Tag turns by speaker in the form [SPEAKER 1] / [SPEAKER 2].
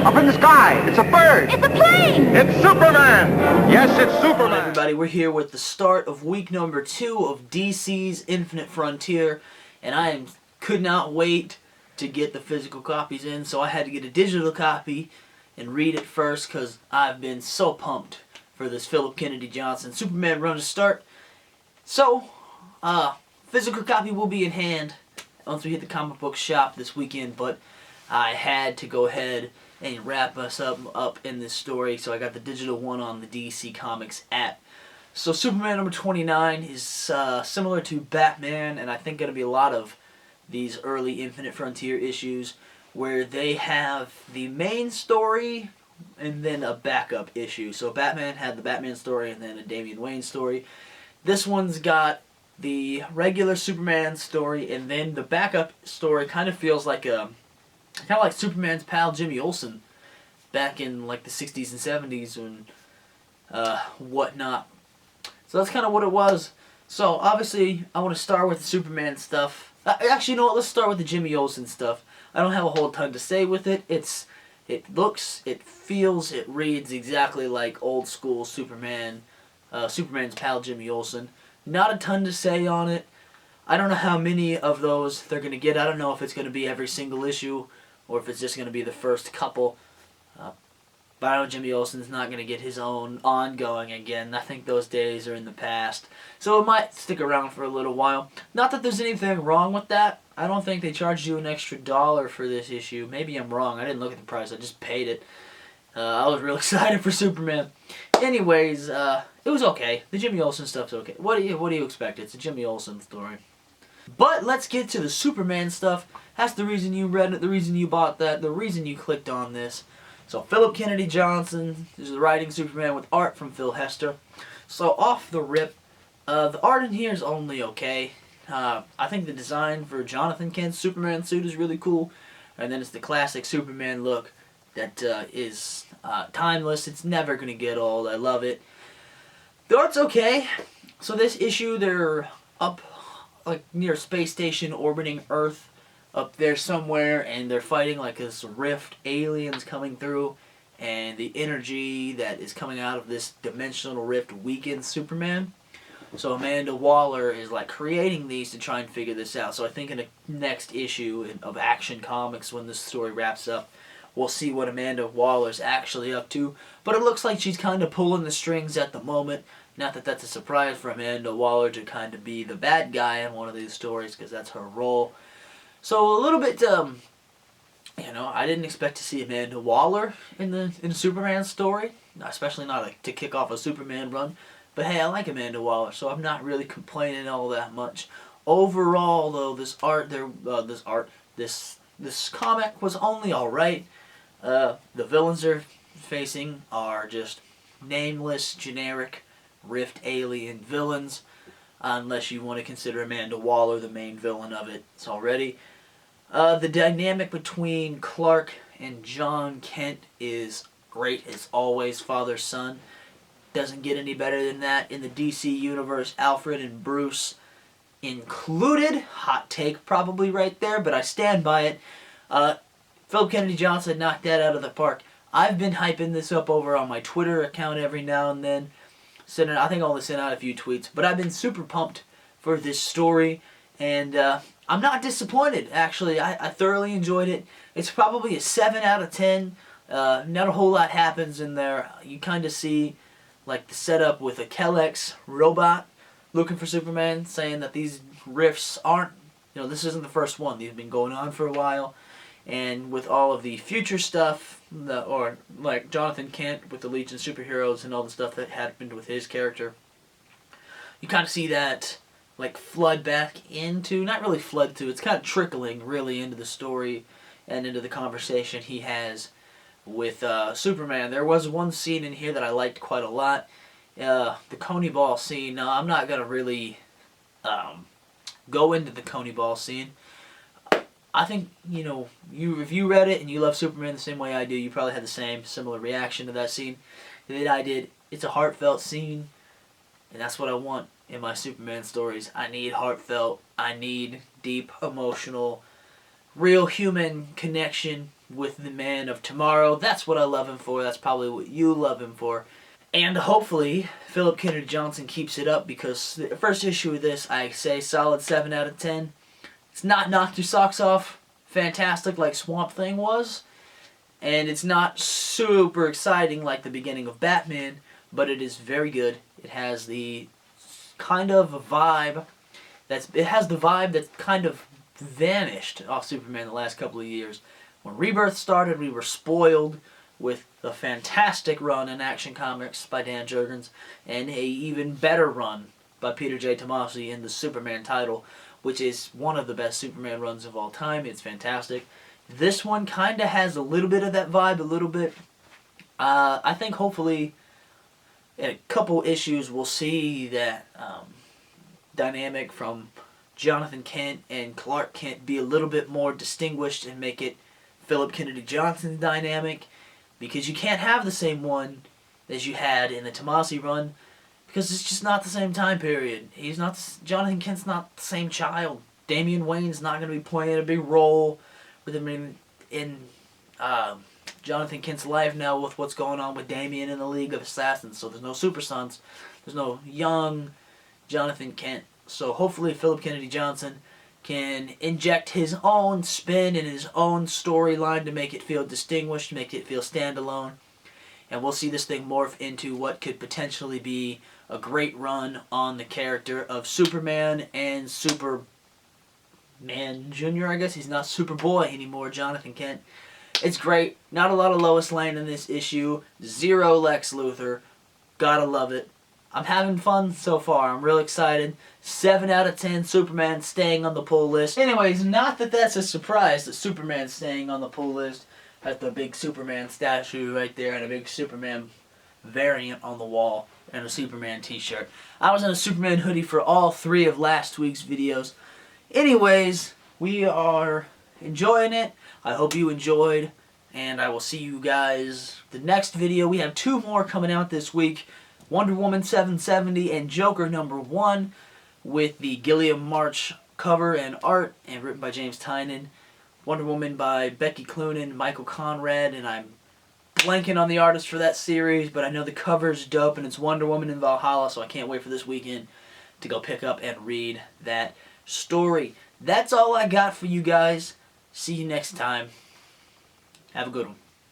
[SPEAKER 1] Up in the sky. It's a bird.
[SPEAKER 2] It's a plane.
[SPEAKER 1] It's Superman. Yes, it's
[SPEAKER 3] Hello
[SPEAKER 1] Superman.
[SPEAKER 3] everybody, we're here with the start of week number 2 of DC's Infinite Frontier, and I could not wait to get the physical copies in, so I had to get a digital copy and read it first because I've been so pumped for this Phillip Kennedy Johnson Superman run to start. So, physical copy will be in hand once we hit the comic book shop this weekend, but I had to go ahead and wrap us up in this story, so I got the digital one on the DC Comics app. So Superman number 29 is similar to Batman, and I think going to be a lot of these early Infinite Frontier issues where they have the main story and then a backup issue. So Batman had the Batman story and then a Damian Wayne story. This one's got the regular Superman story, and then the backup story kind of feels like Superman's pal Jimmy Olsen back in like the 60s and 70s and whatnot. So that's kind of what it was. So obviously I want to start with the Superman stuff. Actually, you know what? Let's start with the Jimmy Olsen stuff. I don't have a whole ton to say with it. It looks, it feels, it reads exactly like old school Superman, Superman's pal Jimmy Olsen. Not a ton to say on it. I don't know how many of those they're going to get. I don't know if it's going to be every single issue or if it's just going to be the first couple. But I know Jimmy Olsen's not going to get his own ongoing again. I think those days are in the past. So it might stick around for a little while. Not that there's anything wrong with that. I don't think they charged you an extra $1 for this issue. Maybe I'm wrong. I didn't look at the price. I just paid it. I was real excited for Superman. Anyways, it was okay. The Jimmy Olsen stuff's okay. What do you expect? It's a Jimmy Olsen story. But let's get to the Superman stuff. That's the reason you read it, the reason you bought that, the reason you clicked on this. So Phillip Kennedy Johnson is writing Superman with art from Phil Hester. So off the rip, the art in here is only okay. I think the design for Jonathan Kent's Superman suit is really cool. And then it's the classic Superman look that is timeless. It's never going to get old. I love it. The art's okay. So this issue, they're up like near a space station orbiting Earth up there somewhere, and they're fighting like this rift, aliens coming through, and the energy that is coming out of this dimensional rift weakens Superman. So Amanda Waller is like creating these to try and figure this out. So I think in the next issue of Action Comics, when this story wraps up, we'll see what Amanda Waller's actually up to. But it looks like she's kind of pulling the strings at the moment. Not that that's a surprise for Amanda Waller to kind of be the bad guy in one of these stories, because that's her role. So a little bit, I didn't expect to see Amanda Waller in the Superman story, especially not to kick off a Superman run. But hey, I like Amanda Waller, so I'm not really complaining all that much. Overall, though, this comic was only all right. The villains they're facing are just nameless, generic rift alien villains. Unless you want to consider Amanda Waller the main villain of it. It's already. The dynamic between Clark and John Kent is great. It's always father-son. Doesn't get any better than that in the DC universe. Alfred and Bruce included. Hot take probably right there, but I stand by it. Phillip Kennedy Johnson knocked that out of the park. I've been hyping this up over on my Twitter account every now and then. I think I only sent out a few tweets, but I've been super pumped for this story, and I'm not disappointed, actually. I thoroughly enjoyed it. It's probably a 7 out of 10. Not a whole lot happens in there. You kind of see like the setup with a Kellex robot looking for Superman, saying that these rifts aren't, this isn't the first one. These have been going on for a while. And with all of the future stuff, or like Jonathan Kent with the Legion of Superheroes and all the stuff that happened with his character, you kind of see that like flood back into, not really flood to, it's kind of trickling really into the story and into the conversation he has with Superman. There was one scene in here that I liked quite a lot, the Coney Ball scene. Now, I'm not going to really go into the Coney Ball scene. I think, if you read it and you love Superman the same way I do, you probably had the same similar reaction to that scene that I did. It's a heartfelt scene, and that's what I want in my Superman stories. I need heartfelt, I need deep, emotional, real human connection with the Man of Tomorrow. That's what I love him for. That's probably what you love him for. And hopefully, Phillip Kennedy Johnson keeps it up, because the first issue of this, I say solid 7 out of 10. It's not knocked your socks off fantastic like Swamp Thing was, and it's not super exciting like the beginning of Batman, but it is very good. It has the kind of a vibe that's kind of vanished off Superman the last couple of years. When Rebirth started, we were spoiled with a fantastic run in Action Comics by Dan Jurgens, and a even better run by Peter J. Tomasi in the Superman title, which is one of the best Superman runs of all time. It's fantastic. This one kind of has a little bit of that vibe, a little bit. I think hopefully in a couple issues we'll see that dynamic from Jonathan Kent and Clark Kent be a little bit more distinguished, and make it Phillip Kennedy Johnson's dynamic, because you can't have the same one as you had in the Tomasi run, because it's just not the same time period. Jonathan Kent's not the same child. Damian Wayne's not going to be playing a big role with him in Jonathan Kent's life now, with what's going on with Damian in the League of Assassins. So there's no Super Sons. There's no young Jonathan Kent. So hopefully Phillip Kennedy Johnson can inject his own spin and his own storyline to make it feel distinguished, make it feel standalone. And we'll see this thing morph into what could potentially be a great run on the character of Superman and Superman Jr., I guess. He's not Superboy anymore, Jonathan Kent. It's great. Not a lot of Lois Lane in this issue. Zero Lex Luthor. Gotta love it. I'm having fun so far. I'm real excited. 7 out of 10. Superman staying on the pull list. Anyways, not that that's a surprise that Superman's staying on the pull list. That's the big Superman statue right there, and a big Superman variant on the wall, and a Superman t-shirt. I was in a Superman hoodie for all 3 of last week's videos. Anyways, we are enjoying it. I hope you enjoyed, and I will see you guys the next video. We have 2 more coming out this week. Wonder Woman 770 and Joker #1, with the Gilliam March cover and art, and written by James Tynion. Wonder Woman by Becky Cloonan, Michael Conrad, and I'm blanking on the artist for that series, but I know the cover's dope, and it's Wonder Woman in Valhalla, so I can't wait for this weekend to go pick up and read that story. That's all I got for you guys. See you next time. Have a good one.